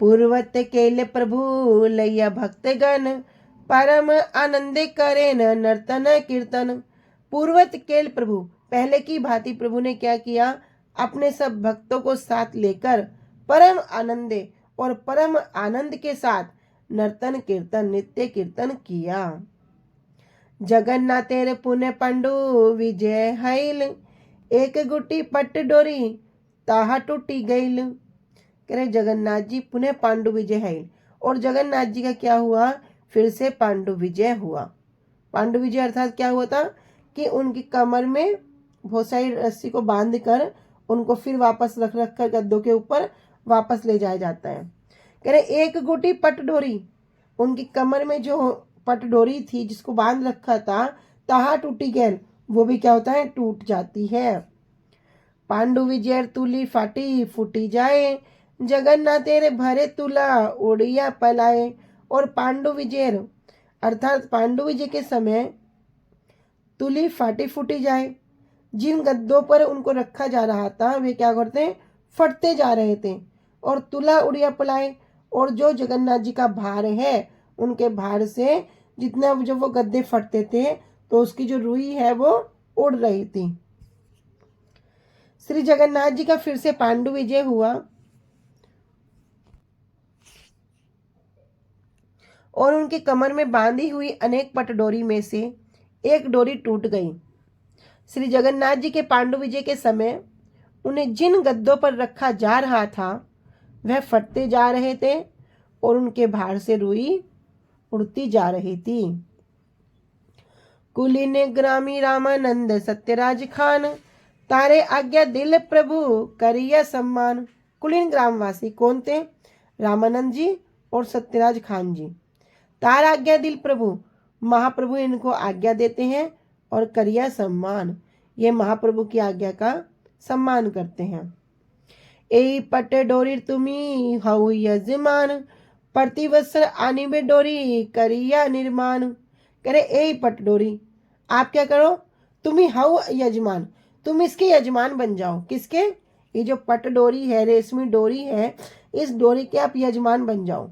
पूर्वत केल प्रभु लैया भक्तगण, परम आनंद करे न नर्तन कीर्तन। पूर्वत केल प्रभु, पहले की भांति प्रभु ने क्या किया, अपने सब भक्तों को साथ लेकर परम आनंदे और परम आनंद के साथ नर्तन कीर्तन नित्य कीर्तन किया। जगन्नाथेर पुण्य पंडु विजय हैल, एक गुटी पट डोरी ताहा टूटी गईल। कह रहे जगन्नाथ जी पुनः पांडु विजय हैल, और जगन्नाथ जी का क्या हुआ, फिर से पांडु विजय हुआ। पांडु विजय अर्थात क्या हुआ था कि उनकी कमर में बहुत सारी रस्सी को बांध कर उनको फिर वापस रख कर गद्दों के ऊपर वापस ले जाया जाता है। कह रहे एक गुटी पट डोरी, उनकी कमर में जो पट डोरी थी जिसको बांध रखा था, ताहा टूटी गैल, वो भी क्या होता है, टूट जाती है। पांडु विजय तुली फाटी फूटी जाए, जगन्नाथ तेरे भरे तुला उड़िया पलाए। और पांडु विजय अर्थात पांडु विजय के समय तुली फाटी फूटी जाए, जिन गद्दों पर उनको रखा जा रहा था वे क्या करते, फटते जा रहे थे। और तुला उड़िया पलाए, और जो जगन्नाथ जी का भार है उनके भार से जितना जब वो गद्दे फटते थे तो उसकी जो रुई है वो उड़ रही थी। श्री जगन्नाथ जी का फिर से पांडु विजय हुआ और उनकी कमर में बांधी हुई अनेक पटडोरी में से एक डोरी टूट गई। श्री जगन्नाथ जी के पांडु विजय के समय उन्हें जिन गद्दों पर रखा जा रहा था वह फटते जा रहे थे और उनके भार से रुई उड़ती जा रही थी। कुलीन ग्रामी रामानंद सत्यराज खान, तारे आज्ञा दिल प्रभु करिया सम्मान। कुलीन ग्रामवासी कौन थे, रामानंद जी और सत्यराज खान जी। तार आज्ञा दिल प्रभु, महाप्रभु इनको आज्ञा देते हैं, और करिया सम्मान, ये महाप्रभु की आज्ञा का सम्मान करते हैं। ए पट डोरी तुम्ही हऊ यजमान, प्रतिवत्सर आनी बे डोरी करिया निर्माण। करे ए पट डोरी, आप क्या करो, तुम ही हऊ यजमान, तुम इसके यजमान बन जाओ। किसके, ये जो पट डोरी है, रेशमी डोरी है, इस डोरी के आप यजमान बन जाओ।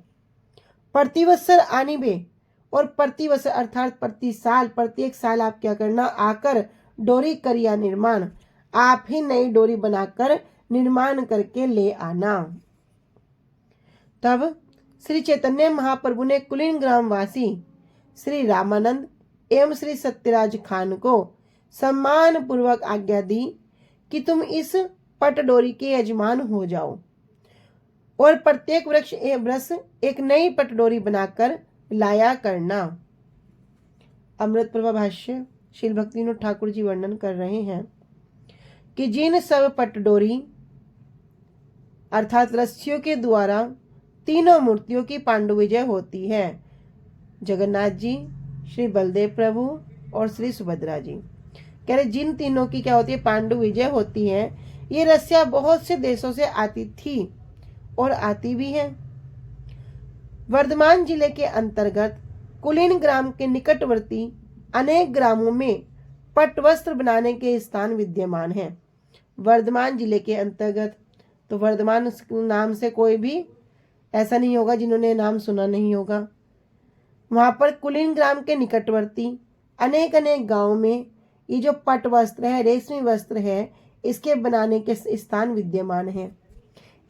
प्रतिवत्सर आनी बे, और प्रतिवत्सर अर्थात प्रति साल, प्रत्येक साल आप क्या करना, आकर डोरी करिया निर्माण, आप ही नई डोरी बनाकर निर्माण करके ले आना। तब श्री चैतन्य महाप्रभु ने कुलीन ग्रामवासी श्री रामानंद एवं श्री सत्यराज खान को सम्मान पूर्वक आज्ञा दी कि तुम इस पटडोरी के यजमान हो जाओ और प्रत्येक वर्ष एक नई पटडोरी बनाकर लाया करना। अमृत प्रभा भाष्य श्री भक्तिविनोद ठाकुर जी वर्णन कर रहे हैं कि जिन सब पटडोरी अर्थात रस्सियों के द्वारा तीनों मूर्तियों की पांडु विजय होती है, जगन्नाथ जी, श्री बलदेव प्रभु और श्री सुभद्रा जी। कह रहे जिन तीनों की क्या होती है, पांडु विजय होती है। ये रस्सियां बहुत से देशों से आती थी और आती भी है। वर्धमान जिले के अंतर्गत कुलीन ग्राम के निकटवर्ती अनेक ग्रामों में पट वस्त्र बनाने के स्थान विद्यमान हैं। वर्धमान जिले के अंतर्गत, तो वर्धमान नाम से कोई भी ऐसा नहीं होगा जिन्होंने नाम सुना नहीं होगा। वहां पर कुलीन ग्राम के निकटवर्ती अनेक अनेक गांवों में ये जो पट वस्त्र है, रेशमी वस्त्र है, इसके बनाने के स्थान विद्यमान है।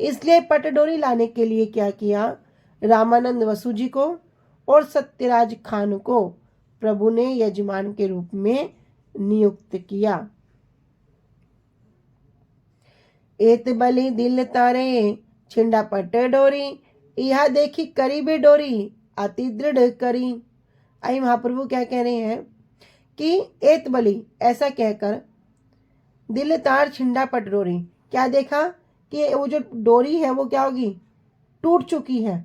इसलिए पटडोरी लाने के लिए क्या किया, रामानंद वसु जी को और सत्यराज खान को प्रभु ने यजमान के रूप में नियुक्त किया। एत बलि दिल तारे छिंडा पट डोरी, यह देखी करीबे डोरी अति दृढ़ करी। आई महाप्रभु क्या कह रहे हैं कि एत बलि, ऐसा कहकर दिल तार छिंडा पट डोरी, क्या देखा कि वो जो डोरी है वो क्या होगी, टूट चुकी है।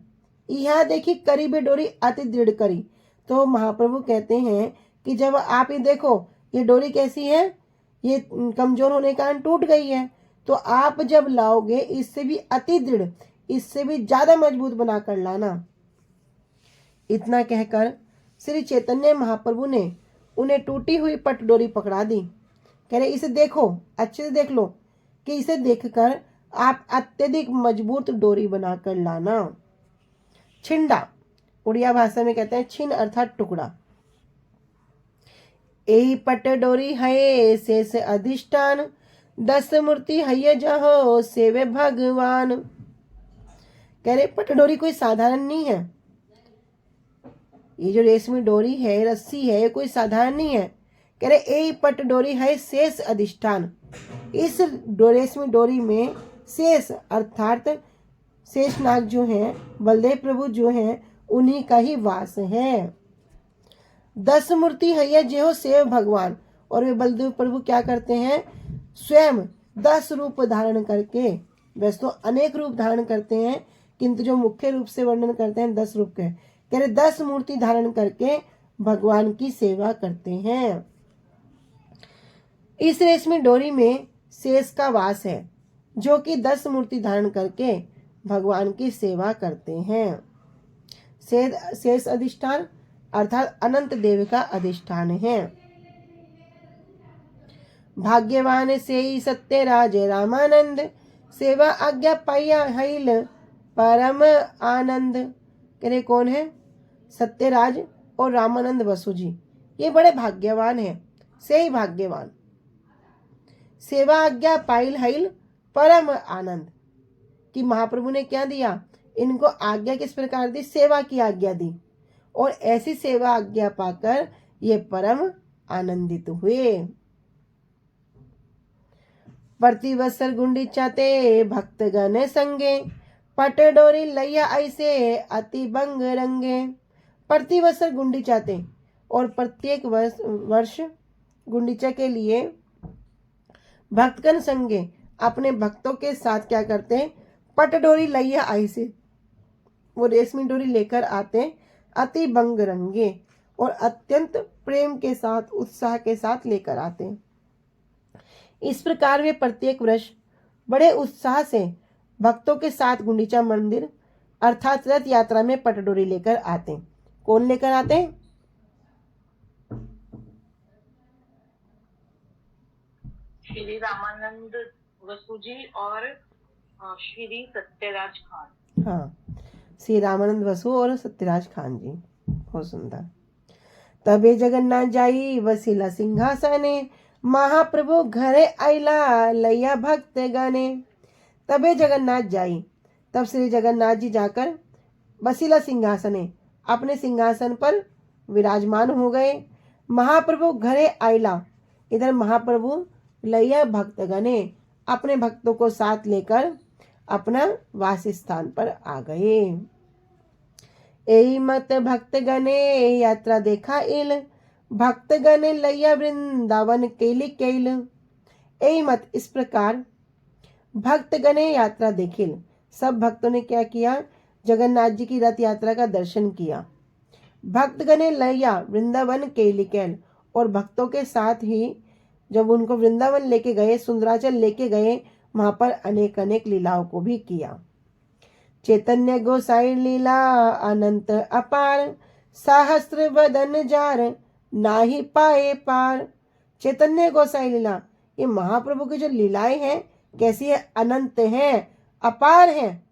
यह देखी करीबे डोरी अति दृढ़ करी, तो महाप्रभु कहते हैं कि जब आप ये देखो ये डोरी कैसी है, ये कमजोर होने के कारण टूट गई है, तो आप जब लाओगे इससे भी अति दृढ़, इससे भी ज्यादा मजबूत बनाकर लाना। इतना कहकर श्री चैतन्य महाप्रभु ने उन्हें टूटी हुई पटडोरी पकड़ा दी। कह रहे इसे देखो, अच्छे से देख लो कि इसे देखकर आप अत्यधिक मजबूत डोरी बनाकर लाना। छिंडा उड़िया भाषा में कहते हैं छिन अर्थात टुकड़ा। एही पट डोरी है शेष अधिष्ठान, 10 मूर्ति है जहो सेवे भगवान। कह रहे पट डोरी कोई साधारण नहीं है। ये जो रेशमी डोरी है, रस्सी है, ये कोई साधारण नहीं है। कह रहे एही पट डोरी है शेष अधिष्ठान। इस रेशमी डोरी में शेष अर्थात शेषनाग जो हैं, बलदेव प्रभु जो हैं, उन्हीं का ही वास है। 10 मूर्ति है जे हो सेव भगवान। और वे बलदेव प्रभु क्या करते हैं? स्वयं 10 रूप धारण करके, वैसे तो अनेक रूप धारण करते हैं, किंतु जो मुख्य रूप से वर्णन करते हैं 10 रूप के। कह रहे 10 मूर्ति धारण करके भगवान की सेवा करते हैं। इस रेशमी डोरी में शेष का वास है, जो कि 10 मूर्ति धारण करके भगवान की सेवा करते हैं। शेष अधिष्ठान अर्थात अनंत देव का अधिष्ठान है। भाग्यवान से ही सत्य राज रामानंद, सेवा आज्ञा पाया हैल परम आनंद। कह रहे कौन है? सत्यराज और रामानंद वसु जी, ये बड़े भाग्यवान हैं। से ही भाग्यवान, सेवा आज्ञा पाइल हैल परम आनंद। कि महाप्रभु ने क्या दिया? इनको आज्ञा किस प्रकार दी? सेवा की आज्ञा दी, और ऐसी सेवा आज्ञा पाकर ये परम आनंदित हुए। प्रतिवत्सर गुंडीचा ते भक्तगण संगे, पट डोरी लैया ऐसे अति बंग रंगे। प्रतिवत्सर गुंडीचा ते, और प्रत्येक वर्ष गुंडीचा के लिए भक्तगण संगे अपने भक्तों के साथ क्या करते हैं? पट डोरी लैया ऐसे, वो रेशमी डोरी लेकर आते, अति बंग रंगे, और अत्यंत प्रेम के साथ, उत्साह के साथ लेकर आते हैं। इस प्रकार वे प्रत्येक वर्ष बड़े उत्साह से भक्तों के साथ गुंडीचा मंदिर अर्थात रथ यात्रा में पटडोरी लेकर आते हैं। कौन लेकर आते हैं? श्री रामानंद वसु जी और श्री सत्यराज खान। हाँ, श्री रामानंद वसु और सत्यराज खान जी, बहुत सुंदर। तबे जगन्नाथ जाई वसीला सिंहासने, महाप्रभु घरे आइला लैया भक्त गने। तबे जगन्नाथ जाई, तब श्री जगन्नाथ जी जाकर वसीला सिंहासने, अपने सिंहासन पर विराजमान हो गए। महाप्रभु घरे आइला, इधर महाप्रभु लैया भक्त गने, अपने भक्तों को साथ लेकर अपना वास स्थान पर आ गए। एही मत भक्त गने यात्रा देखा इल, भक्त गने लैया वृंदावन केली केल। एही मत, इस प्रकार भक्त गने यात्रा देखिल, सब भक्तों ने क्या किया? जगन्नाथ जी की रथ यात्रा का दर्शन किया। भक्त गने लैया वृंदावन केली केल, और भक्तों के साथ ही जब उनको वृंदावन लेके गए, सुंदराचल लेके गए, वहां पर अनेक अनेक लीलाओं को भी किया। चैतन्य गोसाई लीला अनंत अपार, सहस्त्र वदन जार नाही पाए पार। चैतन्य गोसाई लीला, ये महाप्रभु की जो लीलाएं हैं कैसी है? अनंत हैं, अपार हैं,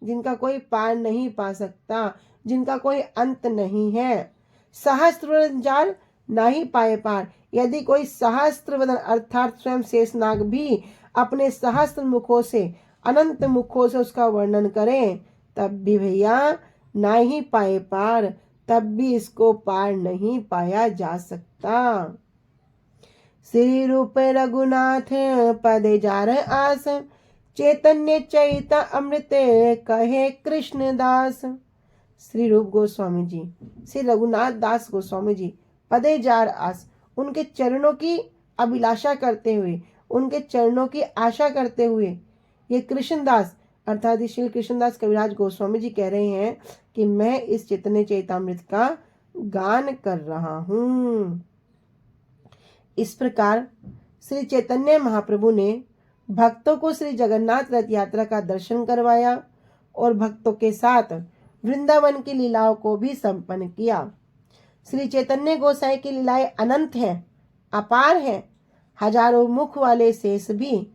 जिनका कोई पार नहीं पा सकता, जिनका कोई अंत नहीं है। सहस्त्र वदन जार नाही पाए पार, यदि कोई सहस्त्र वदन अर्थात स्वयं शेषनाग भी अपने सहस्त्र मुखों से, अनंत मुखों से उसका वर्णन करें, तब भी भैया ना ही पाए पार, तब भी इसको पार नहीं पाया जा सकता। श्री रूप रघुनाथ पदे जार आस, चैतन्य चैता अमृत कहे कृष्ण दास। श्री रूप गोस्वामी जी, श्री रघुनाथ दास गोस्वामी जी पदे जार आस, उनके चरणों की अभिलाषा करते हुए, उनके चरणों की आशा करते हुए, ये कृष्णदास अर्थात श्री कृष्णदास कविराज गोस्वामी जी कह रहे हैं कि मैं इस चैतन्य चैतामृत का गान कर रहा हूँ। इस प्रकार श्री चैतन्य महाप्रभु ने भक्तों को श्री जगन्नाथ रथ यात्रा का दर्शन करवाया और भक्तों के साथ वृंदावन की लीलाओं को भी संपन्न किया। श्री चैतन्य गोसाई की लीलाएं अनंत हैं, अपार हैं। हजारों मुख वाले शेष भी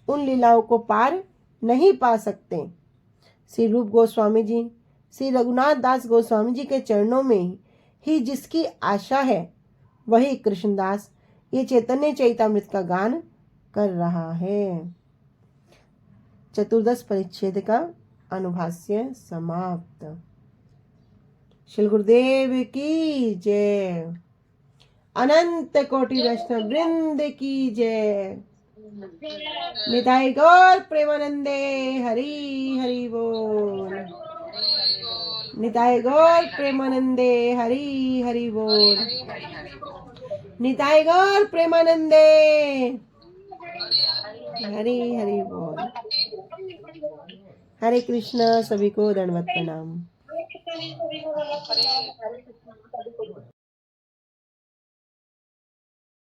उन लीलाओं को पार नहीं पा सकते। श्री रूप गोस्वामी जी, श्री रघुनाथ दास गोस्वामी जी के चरणों में ही जिसकी आशा है वही कृष्णदास ये चैतन्य चैतामृत का गान कर रहा है। चतुर्दश परिच्छेद का अनुभाष्य समाप्त। श्री गुरुदेव की जय। अनंत कोटि वैष्णव वृंद की जय। निताई गौर प्रेमानंदे हरि हरि बोल। निताई गौर प्रेमानंदे हरि हरि बोल। निताई गौर प्रेमानंदे हरि हरि बोल। हरे कृष्णा, सभी को दंडवत प्रणाम।